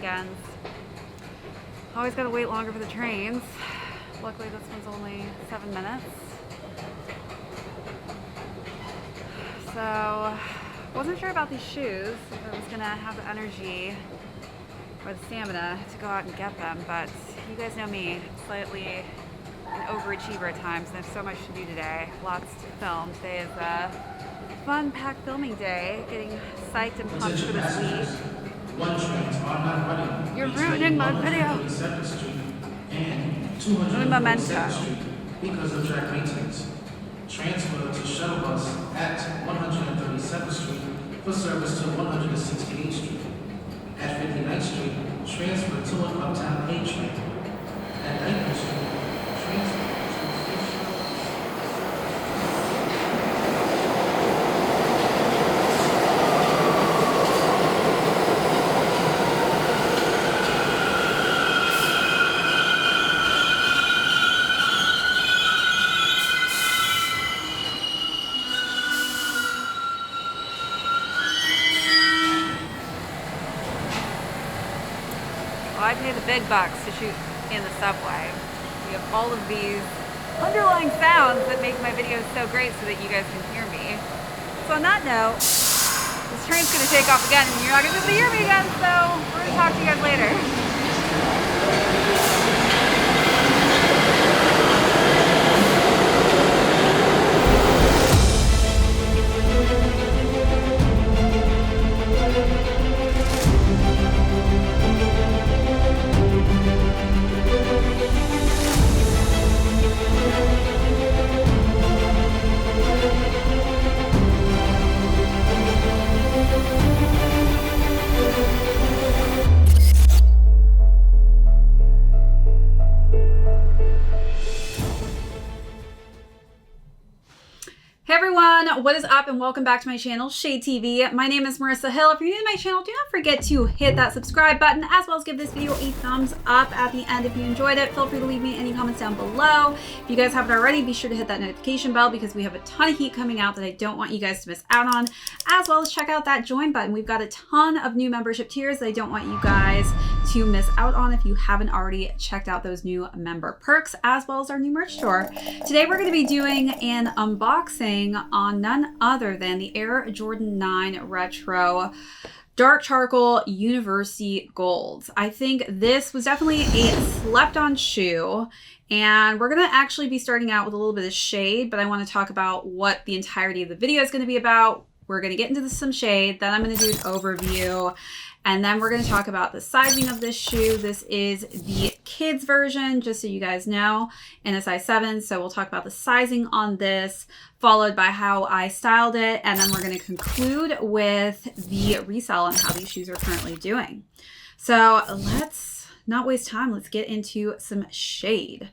weekends. Always gotta wait longer for the trains. Luckily this one's only 7 minutes. So, wasn't sure about these shoes, if I was gonna have the energy or the stamina to go out and get them, but you guys know me, slightly an overachiever at times, and I have so much to do today. Lots to film. Today is a fun-packed filming day, getting psyched and pumped for this week. You're ruining my video. Ruining memento. Because of track maintenance. Transfer to shuttle bus at 137th Street for service to 168th Street. At 59th Street, transfer to an Uptown A train. At 9th Street, transfer to I pay the big bucks to shoot in the subway. We have all of these underlying sounds that make my videos so great so that you guys can hear me. So on that note, this train's gonna take off again and you're not gonna be able to hear me again, so we're gonna talk to you guys later. Hey everyone, what is up and welcome back to my channel, ShadeTV. My name is Marissa Hill. If you're new to my channel, do not forget to hit that subscribe button as well as give this video a thumbs up at the end if you enjoyed it. Feel free to leave me any comments down below. If you guys haven't already, be sure to hit that notification bell because we have a ton of heat coming out that I don't want you guys to miss out on, as well as check out that join button. We've got a ton of new membership tiers that I don't want you guys to miss out on if you haven't already checked out those new member perks, as well as our new merch store. Today we're going to be doing an unboxing on none other than the Air Jordan 9 Retro Dark Charcoal University Gold. I think this was definitely a slept on shoe, and we're going to actually be starting out with a little bit of shade, but I want to talk about what the entirety of the video is going to be about. We're going to get into some shade, then I'm going to do an overview, and then we're going to talk about the sizing of this shoe. This is the kids version, just so you guys know, in a size 7. So we'll talk about the sizing on this, followed by how I styled it. And then we're going to conclude with the resale and how these shoes are currently doing. So let's not waste time. Let's get into some shade.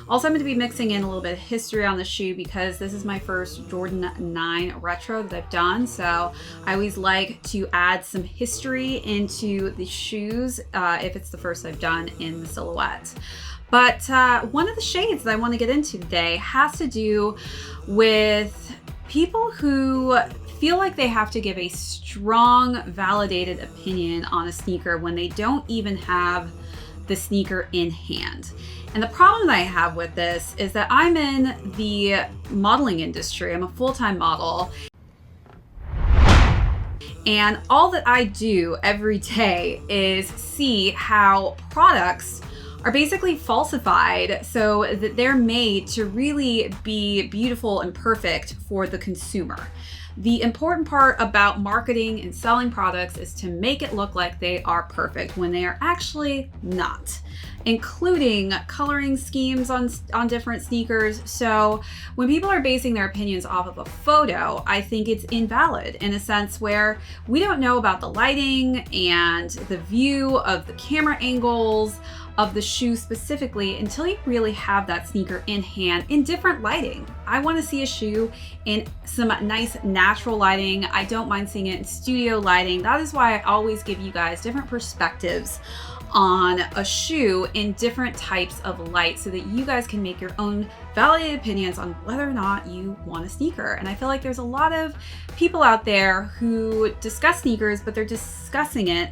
Also, I'm going to be mixing in a little bit of history on the shoe because this is my first Jordan 9 Retro that I've done. So I always like to add some history into the shoes if it's the first I've done in the silhouette. But one of the shades that I want to get into today has to do with people who feel like they have to give a strong, validated opinion on a sneaker when they don't even have the sneaker in hand. And the problem that I have with this is that I'm in the modeling industry. I'm a full-time model. And all that I do every day is see how products are basically falsified so that they're made to really be beautiful and perfect for the consumer. The important part about marketing and selling products is to make it look like they are perfect when they are actually not, including coloring schemes on different sneakers. So when people are basing their opinions off of a photo, I think it's invalid in a sense where we don't know about the lighting and the view of the camera angles of the shoe specifically until you really have that sneaker in hand in different lighting. I want to see a shoe in some nice natural lighting. I don't mind seeing it in studio lighting. That is why I always give you guys different perspectives on a shoe in different types of light so that you guys can make your own validated opinions on whether or not you want a sneaker. And I feel like there's a lot of people out there who discuss sneakers, but they're discussing it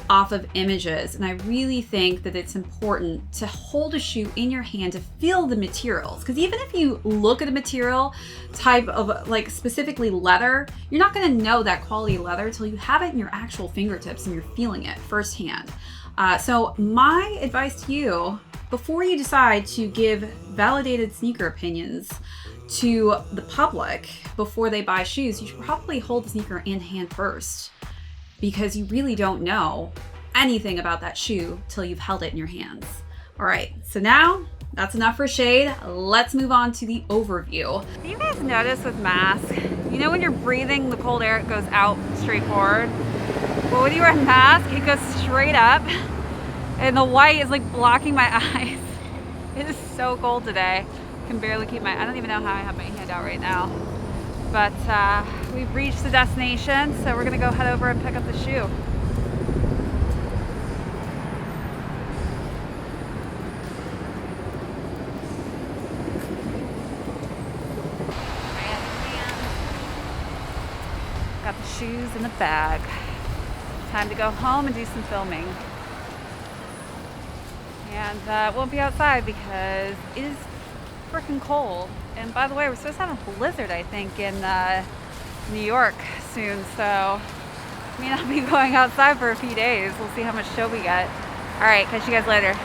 off of images. And I really think that it's important to hold a shoe in your hand to feel the materials. Because even if you look at a material type of like specifically leather, you're not going to know that quality leather until you have it in your actual fingertips and you're feeling it firsthand. So my advice to you, before you decide to give validated sneaker opinions to the public before they buy shoes, you should probably hold the sneaker in hand first, because you really don't know anything about that shoe till you've held it in your hands. All right, so now that's enough for shade. Let's move on to the overview. You guys notice with masks, you know when you're breathing the cold air, it goes out straight forward? Well, when you wear a mask, it goes straight up, and the white is like blocking my eyes. It is so cold today. I can barely keep I don't even know how I have my hand out right now. But we've reached the destination, so we're gonna go head over and pick up the shoe. Got the shoes in the bag. Time to go home and do some filming. And won't be outside because it is freaking cold. And by the way, we're supposed to have a blizzard, I think, in New York soon. So may not be going outside for a few days. We'll see how much show we get. All right, catch you guys later.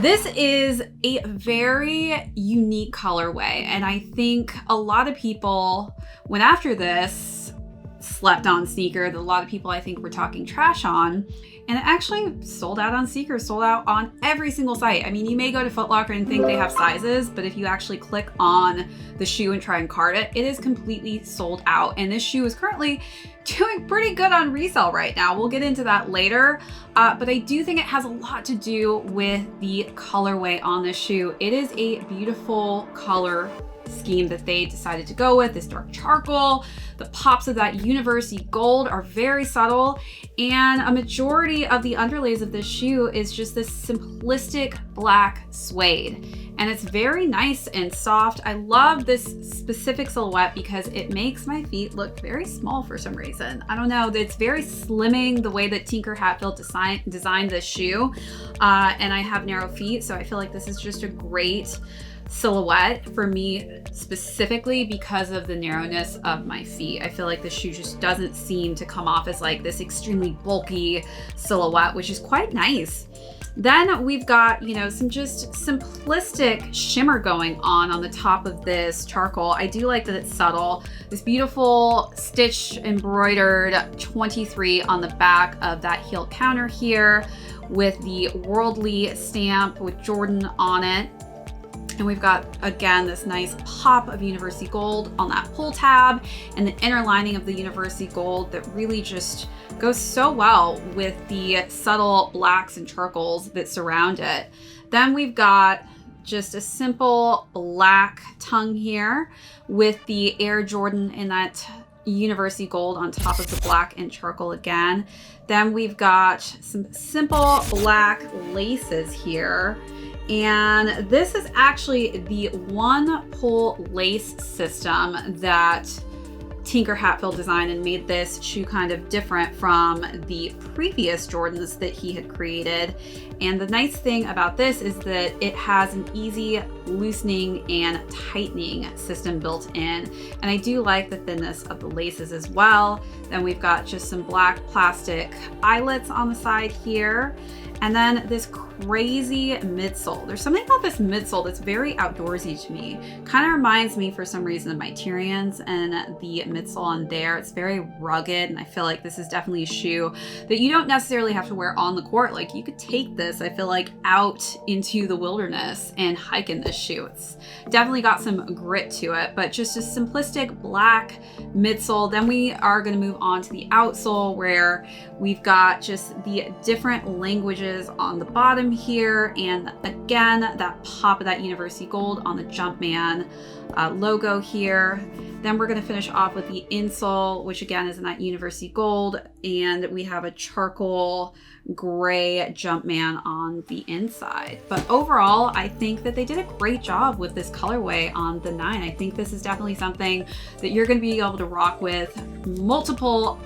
This is a very unique colorway, and I think a lot of people went after this slept on sneaker that a lot of people I think were talking trash on, and it actually sold out on sneakers, sold out on every single site. I mean, you may go to Foot Locker and think they have sizes, but if you actually click on the shoe and try and cart it, it is completely sold out. And this shoe is currently doing pretty good on resale right now. We'll get into that later, but I do think it has a lot to do with the colorway on this shoe. It is a beautiful color scheme that they decided to go with, this dark charcoal. The pops of that university gold are very subtle, and a majority of the underlays of this shoe is just this simplistic black suede, and it's very nice and soft. I love this specific silhouette because it makes my feet look very small for some reason. I don't know, it's very slimming the way that Tinker Hatfield designed this shoe, and I have narrow feet, so I feel like this is just a great silhouette for me specifically because of the narrowness of my feet. I feel like the shoe just doesn't seem to come off as like this extremely bulky silhouette, which is quite nice. Then we've got, you know, some just simplistic shimmer going on the top of this charcoal. I do like that it's subtle. This beautiful stitch embroidered 23 on the back of that heel counter here with the worldly stamp with Jordan on it. And we've got, again, this nice pop of university gold on that pull tab and the inner lining of the university gold that really just goes so well with the subtle blacks and charcoals that surround it. Then we've got just a simple black tongue here with the Air Jordan in that university gold on top of the black and charcoal again. Then we've got some simple black laces here. And this is actually the one pull lace system that Tinker Hatfield designed and made this shoe kind of different from the previous Jordans that he had created. And the nice thing about this is that it has an easy loosening and tightening system built in. And I do like the thinness of the laces as well. Then we've got just some black plastic eyelets on the side here. And then this crazy midsole. There's something about this midsole that's very outdoorsy to me. Kind of reminds me for some reason of my Tyrians and the midsole on there. It's very rugged, and I feel like this is definitely a shoe that you don't necessarily have to wear on the court. Like, you could take this, I feel like, out into the wilderness and hike in this shoe. It's definitely got some grit to it, but just a simplistic black midsole. Then we are going to move on to the outsole, where we've got just the different languages on the bottom here, and again that pop of that university gold on the Jumpman logo here. Then we're going to finish off with the insole, which again is in that University Gold. And we have a charcoal gray Jumpman on the inside. But overall, I think that they did a great job with this colorway on the 9. I think this is definitely something that you're going to be able to rock with multiple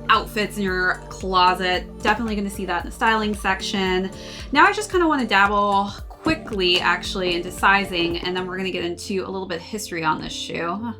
outfits in your closet. Definitely going to see that in the styling section. Now I just kind of want to dabble quickly actually into sizing, and then we're going to get into a little bit of history on this shoe.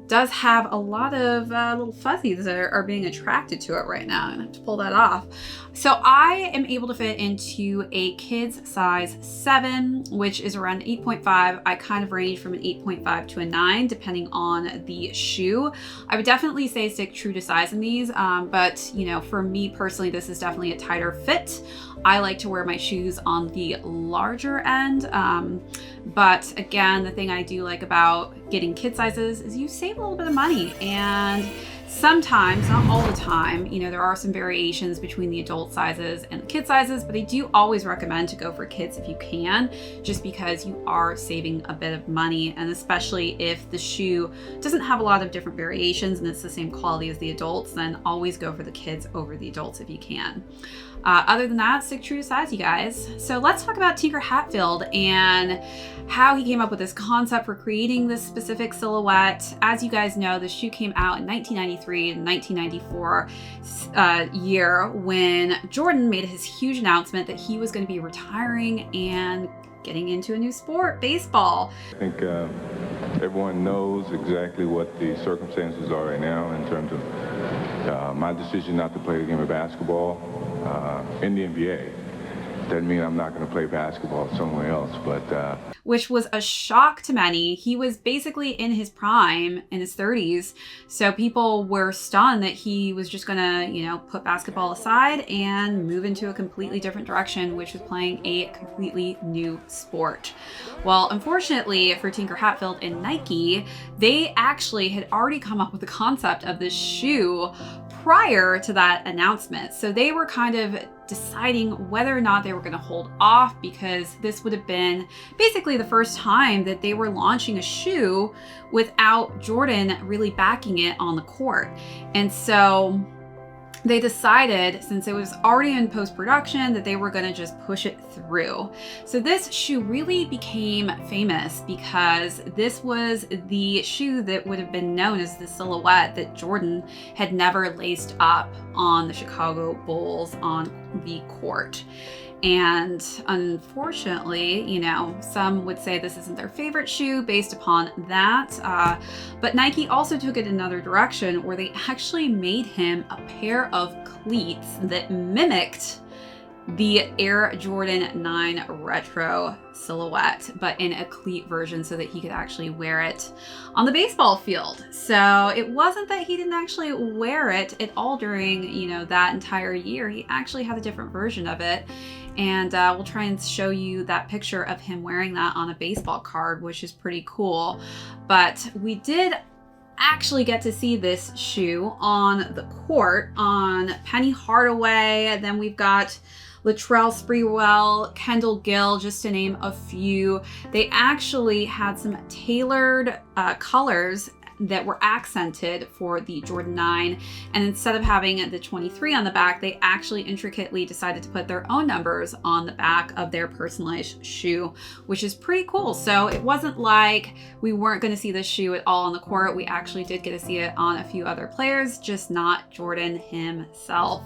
Does have a lot of little fuzzies that are being attracted to it right now. I'm gonna have to pull that off. So I am able to fit into a kid's size 7, which is around 8.5. I kind of range from an 8.5 to a 9, depending on the shoe. I would definitely say stick true to size in these, but you know, for me personally, this is definitely a tighter fit. I like to wear my shoes on the larger end. But again, the thing I do like about getting kid sizes is you save a little bit of money, and sometimes, not all the time, you know, there are some variations between the adult sizes and the kid sizes, but I do always recommend to go for kids if you can, just because you are saving a bit of money, and especially if the shoe doesn't have a lot of different variations and it's the same quality as the adults, then always go for the kids over the adults if you can. Other than that, stick true to size, you guys. So let's talk about Tinker Hatfield and how he came up with this concept for creating this specific silhouette. As you guys know, the shoe came out in 1993 and 1994 year when Jordan made his huge announcement that he was going to be retiring and getting into a new sport, baseball. I think everyone knows exactly what the circumstances are right now in terms of my decision not to play the game of basketball in the NBA. Doesn't mean I'm not going to play basketball somewhere else, but which was a shock to many. He was basically in his prime, in his 30s, so people were stunned that he was just gonna, you know, put basketball aside and move into a completely different direction, which was playing a completely new sport. Well, unfortunately for Tinker Hatfield and Nike, they actually had already come up with the concept of this shoe prior to that announcement. So they were kind of deciding whether or not they were going to hold off, because this would have been basically the first time that they were launching a shoe without Jordan really backing it on the court. And so they decided, since it was already in post-production, that they were going to just push it through. So this shoe really became famous because this was the shoe that would have been known as the silhouette that Jordan had never laced up on the Chicago Bulls on the court. And unfortunately, you know, some would say this isn't their favorite shoe based upon that. But Nike also took it another direction where they actually made him a pair of cleats that mimicked the Air Jordan 9 Retro silhouette, but in a cleat version so that he could actually wear it on the baseball field. So it wasn't that he didn't actually wear it at all during, you know, that entire year. He actually had a different version of it. And we'll try and show you that picture of him wearing that on a baseball card, which is pretty cool. But we did actually get to see this shoe on the court on Penny Hardaway. Then we've got Latrell Sprewell, Kendall Gill, just to name a few. They actually had some tailored colors that were accented for the Jordan 9, and instead of having the 23 on the back, they actually intricately decided to put their own numbers on the back of their personalized shoe, which is pretty cool. So it wasn't like we weren't going to see this shoe at all on the court. We actually did get to see it on a few other players, just not Jordan himself.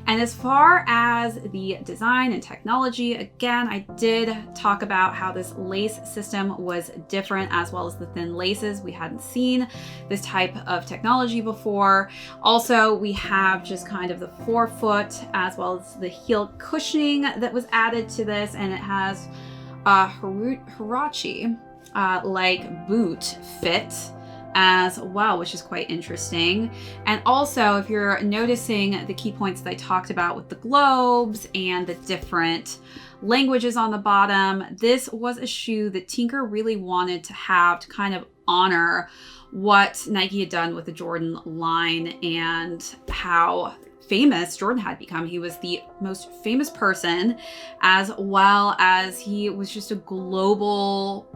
And as far as the design and technology, again, I did talk about how this lace system was different, as well as the thin laces. We hadn't seen this type of technology before. Also, we have just kind of the forefoot as well as the heel cushioning that was added to this, and it has a Huarache like boot fit as well, which is quite interesting. And also, if you're noticing the key points that I talked about with the globes and the different languages on the bottom, this was a shoe that Tinker really wanted to have to kind of honor what Nike had done with the Jordan line and how famous Jordan had become. He was the most famous person, as well as he was just a global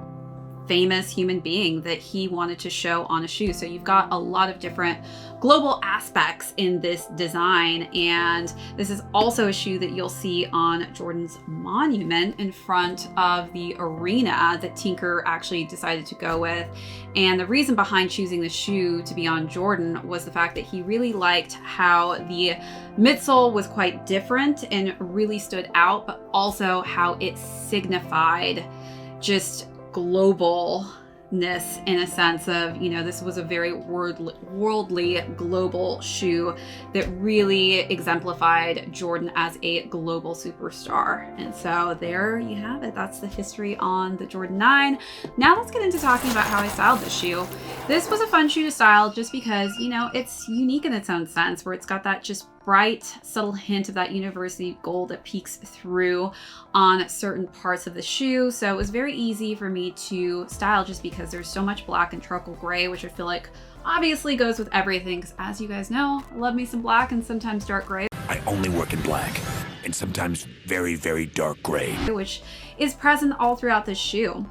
famous human being that he wanted to show on a shoe. So you've got a lot of different global aspects in this design. And this is also a shoe that you'll see on Jordan's monument in front of the arena that Tinker actually decided to go with. And the reason behind choosing the shoe to be on Jordan was the fact that he really liked how the midsole was quite different and really stood out, but also how it signified just globalness in a sense of, you know, this was a very worldly global shoe that really exemplified Jordan as a global superstar. And so there you have it. That's the history on the Jordan 9. Now let's get into talking about how I styled this shoe. This was a fun shoe to style just because, you know, it's unique in its own sense, where it's got that just bright, subtle hint of that university gold that peeks through on certain parts of the shoe. So it was very easy for me to style just because there's so much black and charcoal gray, which I feel like obviously goes with everything, because as you guys know, I love me some black and sometimes dark gray. I only work in black and sometimes very, very dark gray, which is present all throughout this shoe.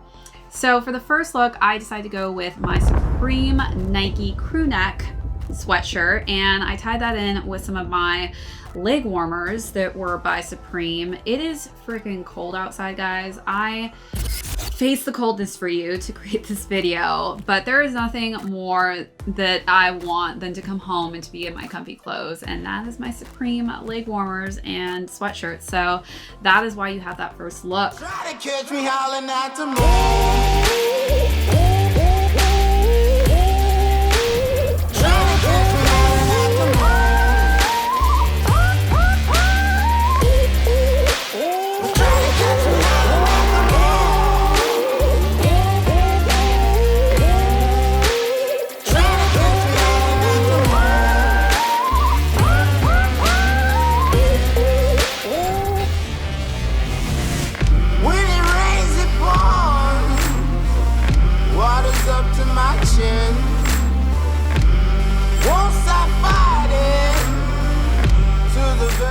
So for the first look, I decided to go with my Supreme Nike crew neck sweatshirt, and I tied that in with some of my leg warmers that were by Supreme. It is freaking cold outside, guys. I face the coldness for you to create this video, but there is nothing more that I want than to come home and to be in my comfy clothes, and that is my Supreme leg warmers and sweatshirt. So that is why you have that first look. Try to catch me howling at the moon.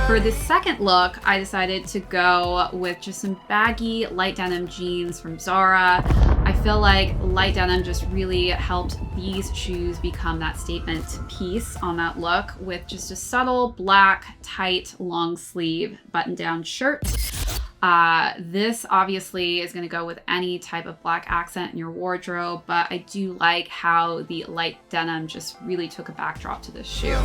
For the second look, I decided to go with just some baggy light denim jeans from Zara. I feel like light denim just really helped these shoes become that statement piece on that look, with just a subtle black, tight, long sleeve button-down shirt. This obviously is going to go with any type of black accent in your wardrobe, but I do like how the light denim just really took a backdrop to this shoe.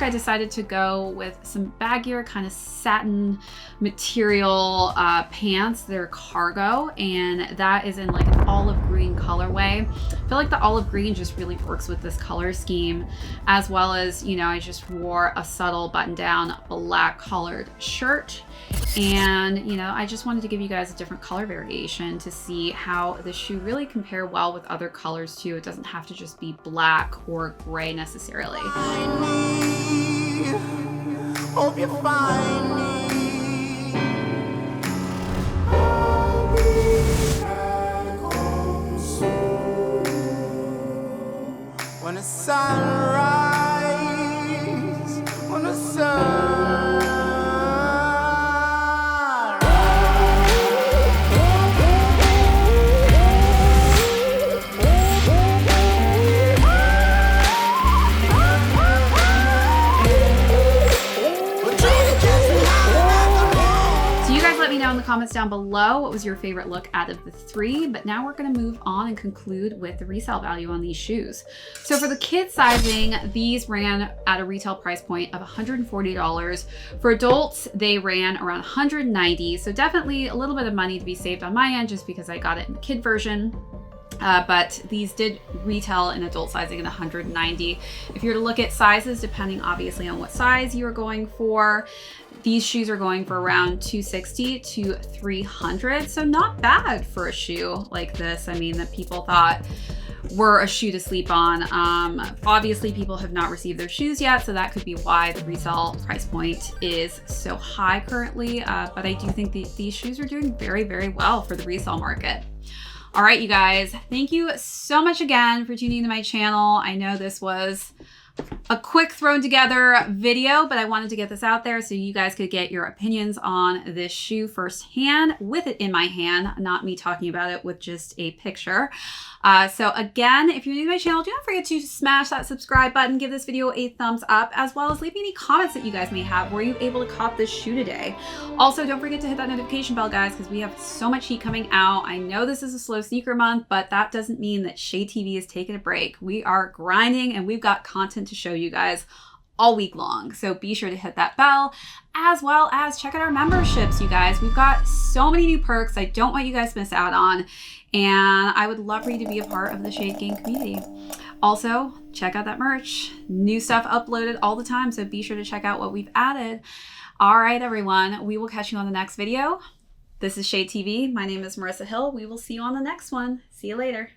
I decided to go with some baggier kind of satin material pants. They're cargo, and that is in like an olive green colorway. I feel like the olive green just really works with this color scheme, as well as, you know, I just wore a subtle button down black collared shirt. And, you know, I just wanted to give you guys a different color variation to see how the shoe really compare well with other colors too. It doesn't have to just be black or gray necessarily. Hope you find me. I'll be back home soon. When the sun rises, when the sun in the comments down below what was your favorite look out of the three. But now we're going to move on and conclude with the resale value on these shoes. So for the kid sizing, these ran at a retail price point of $140. For adults, they ran around $190. So definitely a little bit of money to be saved on my end just because I got it in the kid version. But these did retail in adult sizing at $190. If you were to look at sizes, depending obviously on what size you were going for, These shoes are going for around $260 to $300, so not bad for a shoe like this. I mean, that people thought were a shoe to sleep on. Obviously, people have not received their shoes yet, so that could be why the resale price point is so high currently. But I do think these shoes are doing very, very well for the resale market. All right, you guys, thank you so much again for tuning into my channel. I know this was a quick thrown together video, but I wanted to get this out there so you guys could get your opinions on this shoe firsthand with it in my hand, not me talking about it with just a picture. So again, if you're new to my channel, do not forget to smash that subscribe button, give this video a thumbs up, as well as leave me any comments that you guys may have. Were you able to cop this shoe today? Also, don't forget to hit that notification bell, guys, because we have so much heat coming out. I know this is a slow sneaker month, but that doesn't mean that ShadeTV is taking a break. We are grinding and we've got content to show you guys all week long. So be sure to hit that bell, as well as check out our memberships, you guys. We've got so many new perks I don't want you guys to miss out on. And I would love for you to be a part of the Shade Gang community. Also, check out that merch. New stuff uploaded all the time, so be sure to check out what we've added. All right, everyone, we will catch you on the next video. This is ShadeTV. My name is Marissa Hill. We will see you on the next one. See you later.